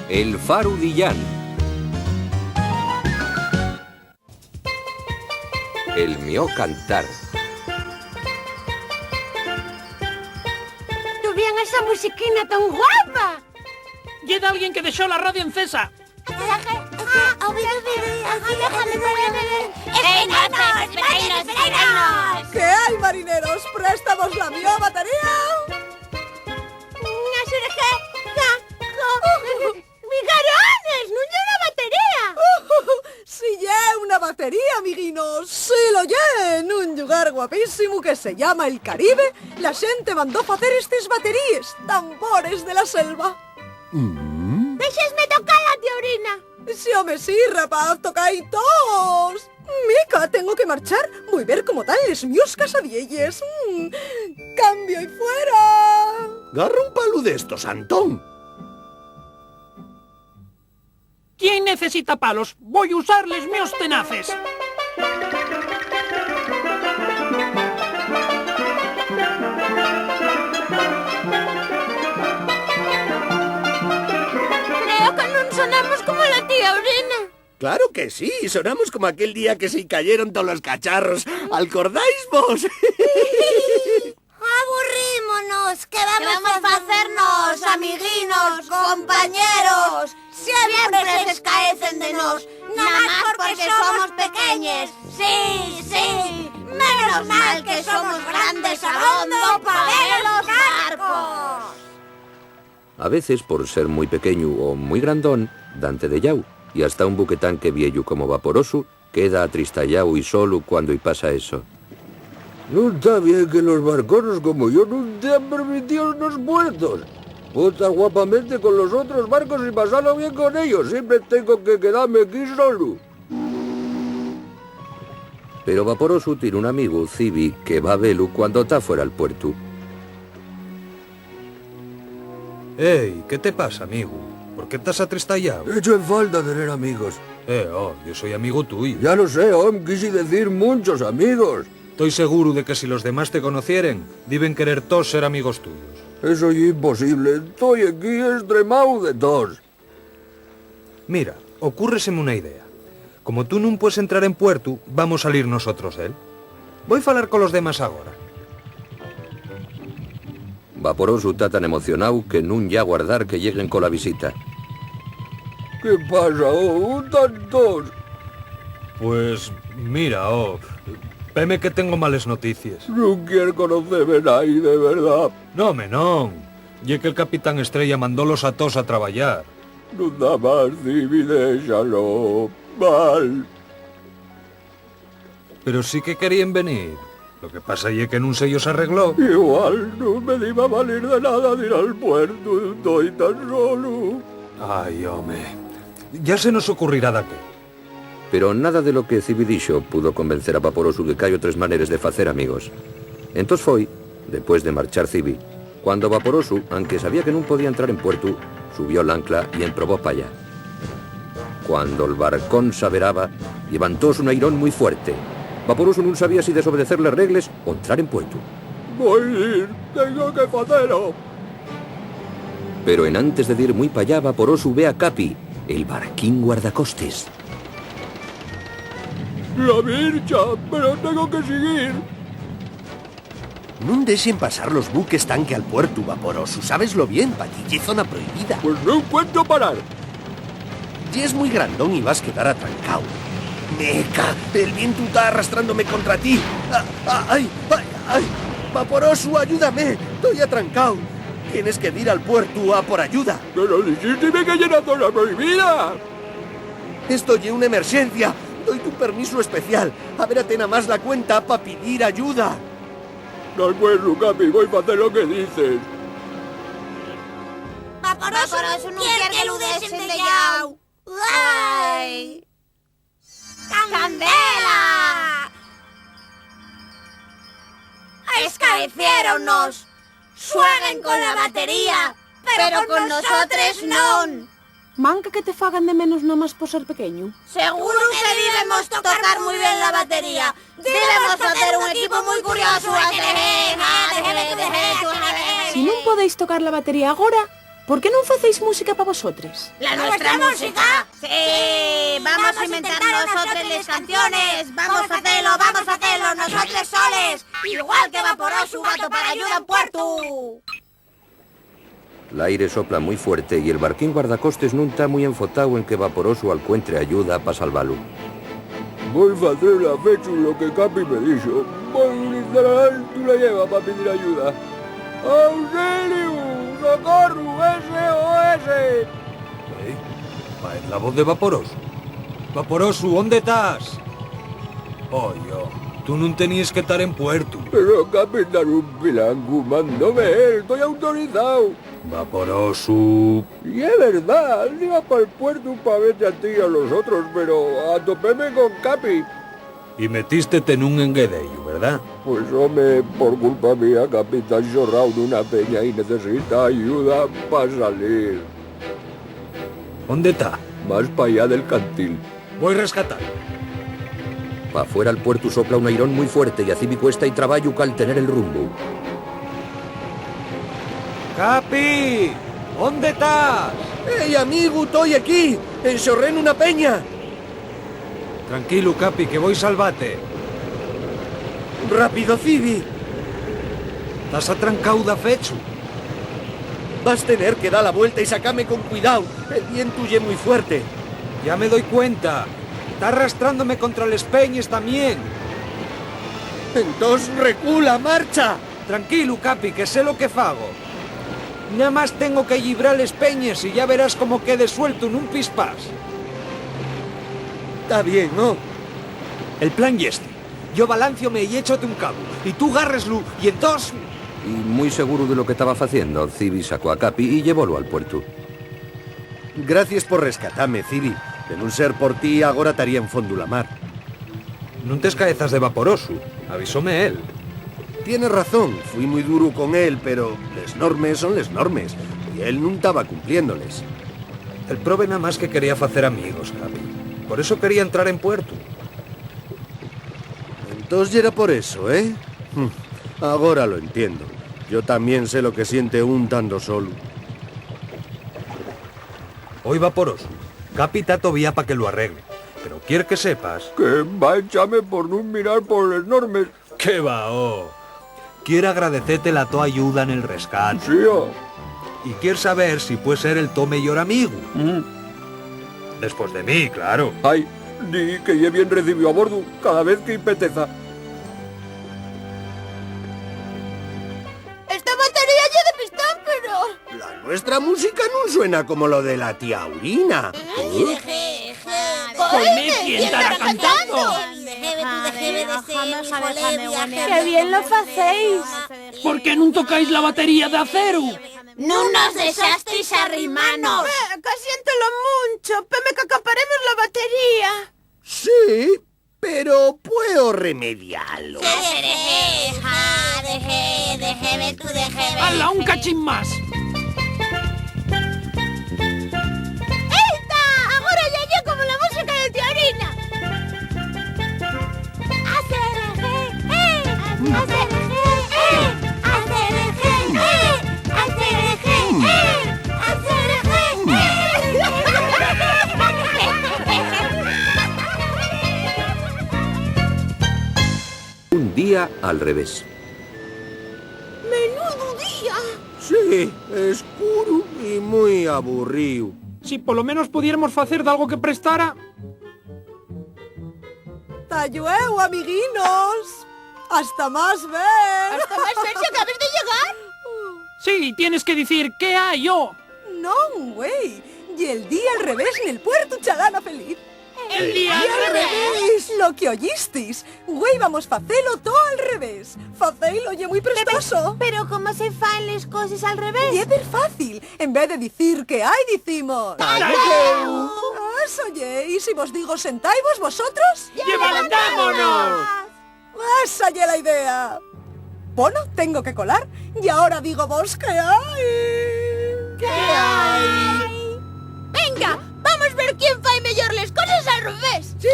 El Faro Dillán. El mío cantar. ¿Tú bien esa musiquina tan guapa? Llega alguien que dejó la radio encesa. ¡Esperanos! ¿Qué hay, marineros? ¿Préstamos la mía batería? ¡Migarones! ¡No lle una batería! Si lle una batería, amiguinos. Si lo lle en un lugar guapísimo que se llama el Caribe, la xente mandó facer estes bateríes, tambores de la selva. ¡Deixesme tocar a Teorina! Si home sí, rapaz, tocai todos. Mica, tengo que marchar. Voy ver cómo tal les mios casadielles. Cambio y fuera. Garra un palo de estos, Antón. ¿Quién necesita palos? Voy a usarles meus tenaces. Creo que non sonamos como la tía Orina. Claro que sí, sonamos como aquel día que se cayeron todos los cacharros. ¿Alcordáis vos? Aburrímonos, que vamos a hacernos amiguinos, compañeros. Siempre se escaecen de nos, nada más porque somos pequeños. Sí, sí, menos mal que somos grandes abondo para ver los barcos. A veces, por ser muy pequeño o muy grandón, Dante de llau, y hasta un buquetanque viejo como Vaporoso queda atristallao y solo cuando y pasa eso. No está bien que los barconos como yo no te han permitido unos puertos. Puedo estar guapamente con los otros barcos y pasarlo bien con ellos. Siempre tengo que quedarme aquí solo. Pero Vaporoso tiene un amigo, Cibi, que va a verlo cuando está fuera al puerto. Ey, ¿qué te pasa, amigo? ¿Por qué estás atristallado? He hecho en falta tener amigos. Yo soy amigo tuyo. Ya lo sé, quise decir muchos amigos. Estoy seguro de que si los demás te conocieren, deben querer todos ser amigos tuyos. Eso es imposible. Estoy aquí extremado de tos. Mira, ocúrreseme una idea. Como tú no puedes entrar en puerto, vamos a salir nosotros de él. Voy a falar con los demás ahora. Vaporoso está tan emocionado que nun ya guardar que lleguen con la visita. ¿Qué pasa, tantos? Pues mira, veme que tengo males noticias. No quiero conocerme nadie, de verdad. No, menón. Y que el Capitán Estrella mandólos a todos a traballar. No da más, Cibi, déxalo. Mal. Pero sí que querían venir. Lo que pasa es que nun se ellos arregló. Igual no me iba a valer de nada de ir al puerto. Estoy tan solo. Ay, home. Ya se nos ocurrirá de qué. Pero nada de lo que Cibi dixo pudo convencer a Vaporoso de que hai outras maneras de facer amigos. Entós foi, después de marchar Cibi, cuando Vaporoso, aunque sabía que non podía entrar en puerto, subió l'ancla y emprobó pa allá. Cuando el barcón s'averaba, levantóse un airón muy fuerte. Vaporoso non sabía si desobedecer las reglas o entrar en puerto. Voy a ir, tengo que hacerlo. Pero en antes de ir muy pa allá, Vaporoso ve a Capi, el barquín guardacostes. La vircha, pero tengo que seguir. No dejen pasar los buques tanque al puerto, Vaporoso. Sabeslo bien, pa' ti ye zona prohibida. Pues no encuentro parar. Y es muy grandón y vas a quedar atrancado. Meca, el viento está arrastrándome contra ti. ¡Ay! Vaporoso, ayúdame. Estoy atrancado. Tienes que ir al puerto a por ayuda. Pero dijiste que llena zona prohibida. Esto es una emergencia. Doy tu permiso especial. A ver, atena más la cuenta para pedir ayuda. No puedo, Capi, voy a hacer lo que dices. Vaporoso no quiere que lo dejen de llau. ¡Ay! ¡Candela! ¡Escaeciéronnos! ¡Sueguen con la batería! ¡Pero con nosotros no! Manca que te fagan de menos nomás por ser pequeño. Seguro que debemos tocar muy bien la batería. Debemos hacer un equipo muy curioso. Si non podéis tocar la batería agora, por que non facéis música para vosotros? ¿La nuestra música? Sí, vamos a inventar nosotros las canciones. Vamos a hacerlo, nosotros soles. Igual que Vaporosu, vato para ayuda en Puerto. El aire sopla muy fuerte y el barquín guardacostes nun está muy enfotado en que Vaporosu encuentre ayuda para salvarlo. Voy a hacer a Fechu lo que Capi me dijo. Voy a gritar a alto la lleva para pedir ayuda. ¡Auxilio! ¡Socorro! ¡SOS! Es la voz de Vaporosu. Vaporosu, ¿dónde estás? Oye, tú no tenías que estar en Puerto. Pero Capitán un pilangu mandóme él, estoy autorizado. Vaporosu... Y es verdad, iba para el puerto para verte a ti y a los otros, pero atopéme con Capi. Y metístete en un enguedello, ¿verdad? Pues hombre, por culpa mía, Capi está encerrado en una peña y necesita ayuda para salir. ¿Dónde está? Más para allá del cantil. Voy a rescatar. Pa' fuera el puerto sopla un airón muy fuerte y a Cibi cuesta y trabajo cal tener el rumbo. ¡Capi! ¿Dónde estás? ¡Ey, amigo, estoy aquí! ¡Enxorré en una peña! Tranquilo, Capi, que voy salvate. ¡Rápido, Cibi! ¿Estás atrancado da Fechu? Vas a tener que dar la vuelta y sacarme con cuidado. El viento huye muy fuerte. Ya me doy cuenta. Está arrastrándome contra les peñes también. Entonces recula, marcha. Tranquilo, Capi, que sé lo que fago. Nada más tengo que librar les peñes y ya verás cómo quede suelto en un pispás. Está bien, ¿no? El plan y este. Yo balanciome y échote un cabo. Y tú gárreslo y entonces... Y muy seguro de lo que estaba haciendo, Cibi sacó a Capi y llevólo al puerto. Gracias por rescatarme, Cibi. De non ser por ti, agora estaría en fondo la mar. Non tes caezas de Vaporosu. Avisóme él. Tienes razón, fui muy duro con él, pero les normes son les normes. Y él no estaba cumpliéndoles. El prove nada más que quería hacer amigos, Capi. Por eso quería entrar en puerto. Entonces era por eso, ¿eh? Ahora lo entiendo. Yo también sé lo que siente un tando solo. Hoy Vaporosu. Capi está todavía para que lo arregle. Pero quiero que sepas... Que va a echarme por no mirar por les normes. ¡Qué va, oh! Quiero agradecerte la tu ayuda en el rescate. Sí, Y quiero saber si puede ser el tu mejor amigo. Después de mí, claro. Ay, di que ye bien recibido a bordo cada vez que apeteza. Esta batería ya de pistón, pero... La nuestra música no suena como lo de la tía Aurina. Ponme quién estará cantando. ¡Qué bien lo facéis! ¿Por qué no tocáis la batería de acero? ¡No nos dejasteis arrimanos! Que siéntelo mucho, peme que acaparemos la batería. Sí, pero puedo remediarlo. Déjeme tú, déjeme. ¡Hala, un cachín más! ¡Esta! ¡Ahora ya yo como la música de Teorina! Un día al revés. ¡Menudo día! Sí, escuro y muy aburrido. Si por lo menos pudiéramos hacer de algo que prestara... ¡Tayueu, amiguinos! ¡Hasta más ver! ¿Hasta más ver si acabas de llegar? Sí, tienes que decir ¿qué hay yo? No, güey. Y el día al revés en el puerto Chalana feliz. El día al revés. Lo que oísteis. Güey, vamos facelo todo al revés. Facelo ye muy prestoso. Pero ¿cómo se fan las cosas al revés? Y es ver fácil. En vez de decir que hay, decimos... ¡Tayeu! Eso, oye, y si vos digo sentáis vosotros... ¡Levantámonos! Esa ye la idea. Bueno, tengo que colar. Y ahora digo vos que hay. ¿Qué hay? ¡Venga! ¡Vamos a ver quién fae mejor las cosas al revés! Sí,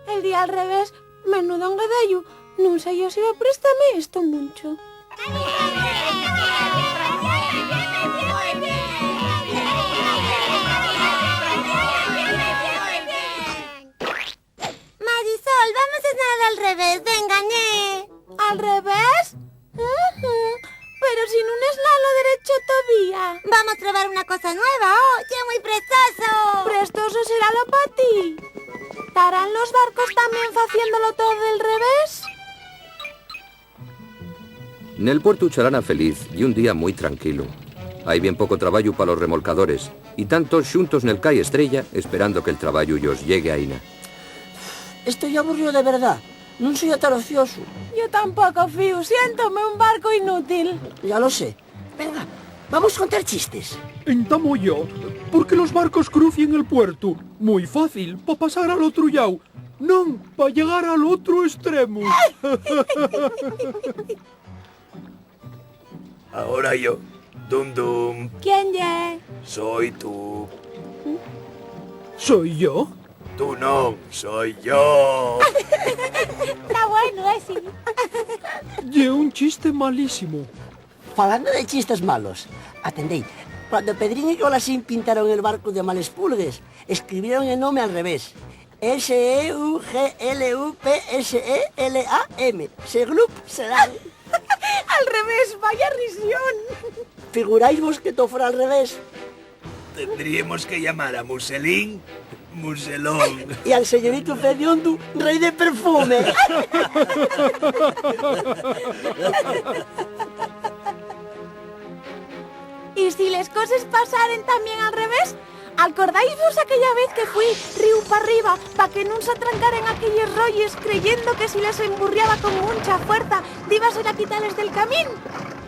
El día al revés, menudo engadello. Non sei yo si va préstame esto mucho. al revés, te engañé. Al revés? Pero si non es lo derecho todavía. Vamos a probar una cosa nueva, oye, muy prestoso. Prestoso será lo para ti. ¿Estarán los barcos también haciéndolo todo del revés? Nel puerto Chalana feliz y un día muy tranquilo. Hay bien poco traballo para los remolcadores y tantos xuntos nel cai estrella esperando que el traballo os llegue a Ina. Estoy aburrido de verdad. Non soy tan ocioso. Yo tampoco, Fiu. Siéntome un barco inútil. Ya lo sé. Venga, vamos a contar chistes. Entamo yo. ¿Por qué los barcos crucien el puerto? Muy fácil, para pasar al otro lado. No, para llegar al otro extremo. Ahora yo. Dum dum. ¿Quién ye? Soy tú. ¿Soy yo? Tú no, soy yo. Está bueno, sí. Lle un chiste malísimo. Falando de chistes malos, atendéis. Cuando Pedrín y Colasín pintaron el barco de Malespulgues, escribieron el nombre al revés. S-E-U-G-L-U-P-S-E-L-A-M. Seglup serán. Al revés, vaya risión. ¿Figuráis vos que todo fuera al revés? Tendríamos que llamar a Muselín Muselón. Y al señorito Fediondu, rey de perfume. ¿Y si las cosas pasaren también al revés? ¿Acordáis vos aquella vez que fui río para arriba para que no se atrancaran aquellos rollos creyendo que si les emburriaba con mucha fuerza iban a quitarles del camino?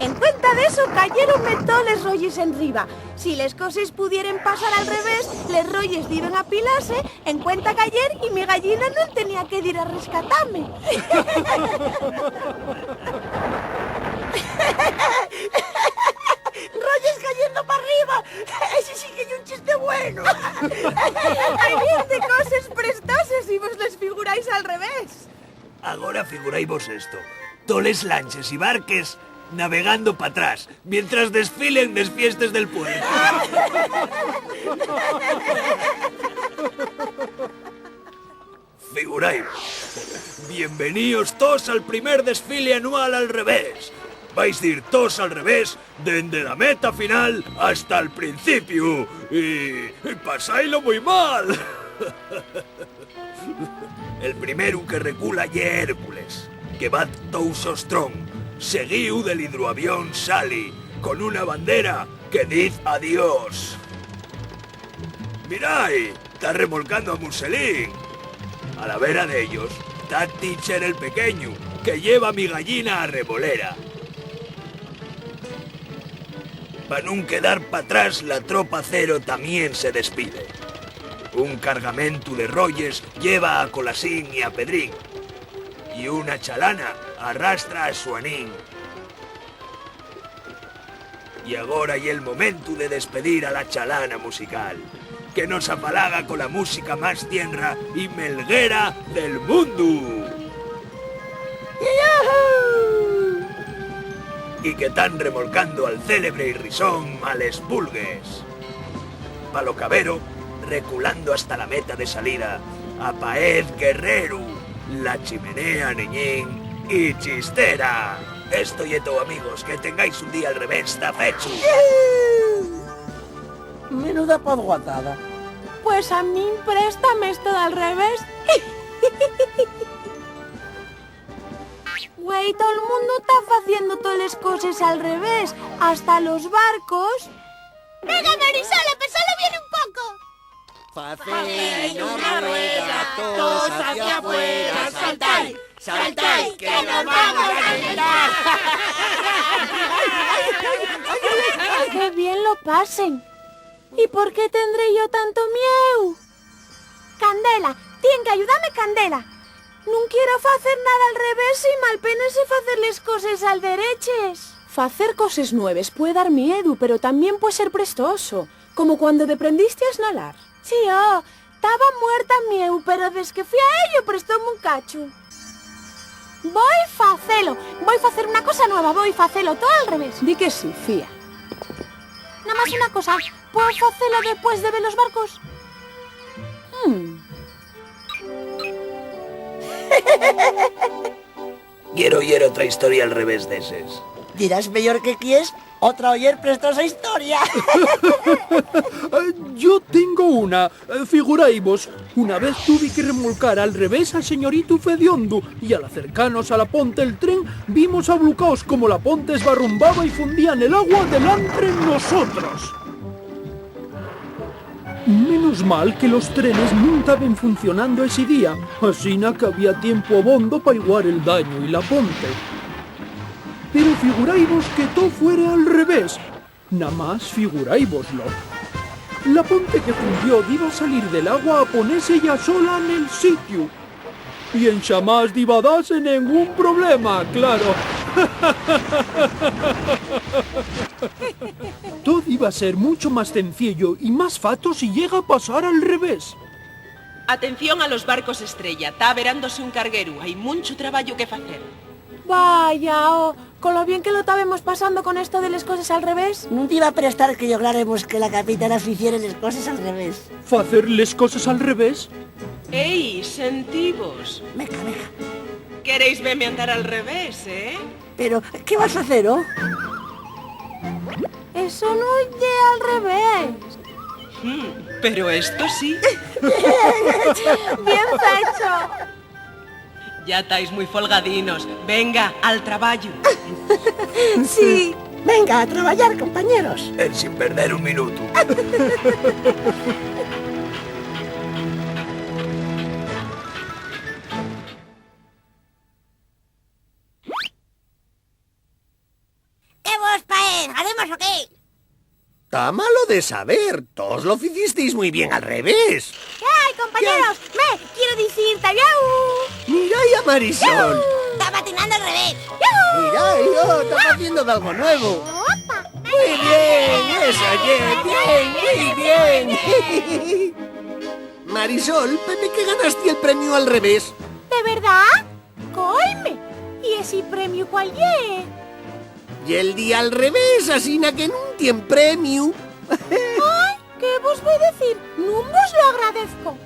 En cuenta de eso cayeronme todos los rollos enriba. Si las cosas pudieran pasar al revés, los rollos iban a apilarse, en cuenta que ayer y mi gallina no tenía que ir a rescatarme. ¡Rollos cayendo para arriba! ¡Ese sí que es un chiste bueno! Hay bien de cosas prestosas y vos les figuráis al revés. Ahora figuráis vos esto. Toles lanches y barques navegando para atrás, mientras desfilen las fiestas del puerto. Figuráis. Bienvenidos todos al primer desfile anual al revés. Vais a ir todos al revés, desde la meta final hasta el principio. Y pasáislo muy mal. El primero que recula ye Hércules, que va todo sostrón, seguiu del hidroavión Sally, con una bandera que diz adiós. Mirai, está remolcando a Muselín. A la vera de ellos está Teacher el pequeño, que lleva a mi gallina a revolera. Para no quedar para atrás, la tropa cero también se despide. Un cargamento de rolles lleva a Colasín y a Pedrín. Y una chalana arrastra a Suanín. Y ahora hay el momento de despedir a la chalana musical, que nos apalaga con la música más tierra y melguera del mundo. ¡Yahoo! Y que están remolcando al célebre y risón Malespulgues. Palo Cabero, reculando hasta la meta de salida, a Paez Guerrero, la chimenea Niñín y Chistera. Esto y todo, amigos, que tengáis un día al revés, está fecho. Menuda podguatada. Pues a mí préstame esto de al revés. Güey, todo el mundo está haciendo todas las cosas al revés, hasta los barcos. ¡Venga, Marisol, pensalo bien un poco! Faced una rueda, todos hacia afuera, saltáis, saltáis, que nos vamos a calentar. ¡Qué bien lo pasen! ¿Y por qué tendré yo tanto miedo? Candela, tien que ayudarme, Candela. No quiero hacer nada al revés y malpenas y hacer las cosas al dereches. Facer cosas nuevas puede dar miedo, pero también puede ser prestoso, como cuando te aprendiste a esnalar. Sí, estaba muerta miedo, pero desde que fui a ello prestóme un cacho. Voy a hacer una cosa nueva, voy a hacerlo todo al revés. Di que sí, fía. Nada más una cosa, ¿puedo hacerlo después de ver los barcos? Quiero oír otra historia al revés de eses. Dirás mellor que quies otra oyer prestosa historia. Yo tengo una. Figuráis, una vez tuve que remolcar al revés al señorito Fediondo y al acercarnos a la ponte el tren vimos ablucaos como la ponte esbarrumbaba y fundía en el agua delante de nosotros. Menos mal que los trenes no estaban funcionando ese día, así que había tiempo abondo para igualar el daño y la ponte. Pero figuráis que todo fuera al revés. Nada más figuráislo. La ponte que fundió iba a salir del agua a ponerse ya sola en el sitio. Y en chamás iba a darse ningún problema, claro. Todo iba a ser mucho más sencillo y más fato si llega a pasar al revés. Atención a los barcos estrella, está verándose un carguero, hay mucho trabajo que hacer. Vaya, con lo bien que lo estábamos pasando con esto de las cosas al revés. No te iba a prestar que lográramos que la capitana hiciera las cosas al revés. ¿Hacer las cosas al revés? ¡Ey, sentivos! Meca. ¿Queréis verme andar al revés, Pero, ¿qué vas a hacer, oh? Eso no es de al revés. Pero esto sí. Bien hecho. Ya estáis muy folgadinos. Venga, al trabajo. Sí. Venga, a trabajar, compañeros. Sin perder un minuto. ¿Qué vos paen? ¿Haremos o qué? Está malo de saber. Todos lo hicisteis muy bien al revés. ¿Qué hay, compañeros? Quiero decir, ¡tayau! Mirad a Marisol. Está patinando al revés. Mirad, está haciendo de algo nuevo. Muy bien, eso, bien, muy bien. Marisol, Pepe, que ganaste el premio al revés. ¿De verdad? Colme. ¿Y ese premio cuál es? Y el día al revés, así que no tiene premio. Ay, ¿qué vos voy a decir? No vos lo agradezco.